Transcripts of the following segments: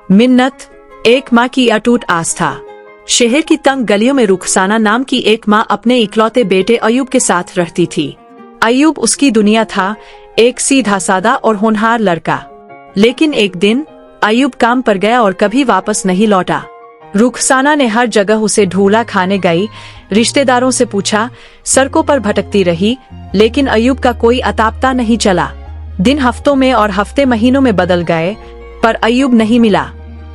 मिन्नत, एक माँ की अटूट आस्था। शहर की तंग गलियों में रुखसाना नाम की एक माँ अपने इकलौते बेटे अयूब के साथ रहती थी। अयूब उसकी दुनिया था, एक सीधा सादा और होनहार लड़का। लेकिन एक दिन अयूब काम पर गया और कभी वापस नहीं लौटा। रुखसाना ने हर जगह उसे ढूंढा, खाने गई, रिश्तेदारों से पूछा, सड़कों पर भटकती रही, लेकिन अयूब का कोई अता पता नहीं चला। दिन हफ्तों में और हफ्ते महीनों में बदल गए, पर अयूब नहीं मिला।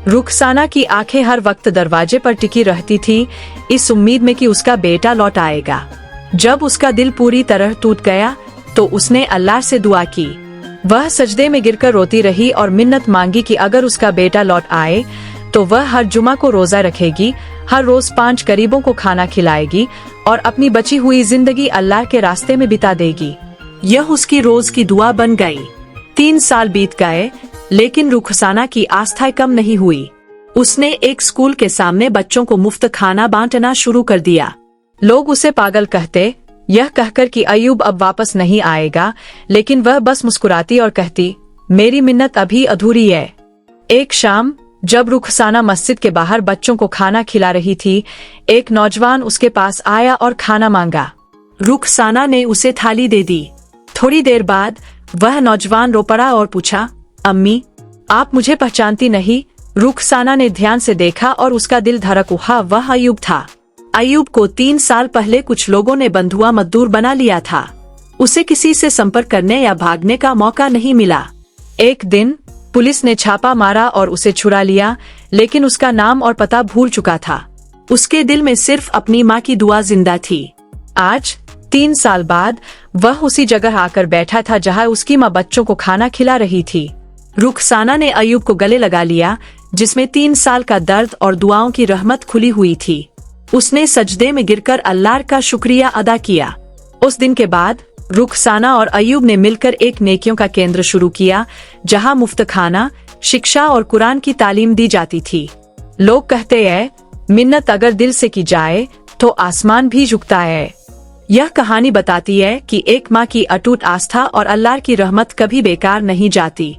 रुखसाना की आंखें हर वक्त दरवाजे पर टिकी रहती थी, इस उम्मीद में कि उसका बेटा लौट आएगा। जब उसका दिल पूरी तरह टूट गया तो उसने अल्लाह से दुआ की। वह सजदे में गिरकर रोती रही और मिन्नत मांगी कि अगर उसका बेटा लौट आए तो वह हर जुमा को रोजा रखेगी, हर रोज 5 गरीबों को खाना खिलाएगी और अपनी बची हुई जिंदगी अल्लाह के रास्ते में बिता देगी। यह उसकी रोज की दुआ बन गई। 3 साल बीत गए, लेकिन रुखसाना की आस्था कम नहीं हुई। उसने एक स्कूल के सामने बच्चों को मुफ्त खाना बांटना शुरू कर दिया। लोग उसे पागल कहते, यह कहकर कि अयूब अब वापस नहीं आएगा, लेकिन वह बस मुस्कुराती और कहती, मेरी मिन्नत अभी अधूरी है। एक शाम जब रुखसाना मस्जिद के बाहर बच्चों को खाना खिला रही थी, एक नौजवान उसके पास आया और खाना मांगा। रुखसाना ने उसे थाली दे दी। थोड़ी देर बाद वह नौजवान रो पड़ा और पूछा, अम्मी, आप मुझे पहचानती नहीं? रुखसाना ने ध्यान से देखा और उसका दिल धड़क उठा। वह अयूब था। अयूब को 3 साल पहले कुछ लोगों ने बंधुआ मजदूर बना लिया था। उसे किसी से संपर्क करने या भागने का मौका नहीं मिला। एक दिन पुलिस ने छापा मारा और उसे छुड़ा लिया, लेकिन उसका नाम और पता भूल चुका था। उसके दिल में सिर्फ अपनी माँ की दुआ जिंदा थी। आज 3 साल बाद वह उसी जगह आकर बैठा था जहाँ उसकी माँ बच्चों को खाना खिला रही थी। रुखसाना ने अयूब को गले लगा लिया, जिसमें 3 साल का दर्द और दुआओं की रहमत खुली हुई थी। उसने सजदे में गिरकर अल्लाह का शुक्रिया अदा किया। उस दिन के बाद रुखसाना और अयूब ने मिलकर एक नेकियों का केंद्र शुरू किया, जहां मुफ्त खाना, शिक्षा और कुरान की तालीम दी जाती थी। लोग कहते हैं, मिन्नत अगर दिल से की जाए तो आसमान भी झुकता है। यह कहानी बताती है कि एक माँ की अटूट आस्था और अल्लाह की रहमत कभी बेकार नहीं जाती।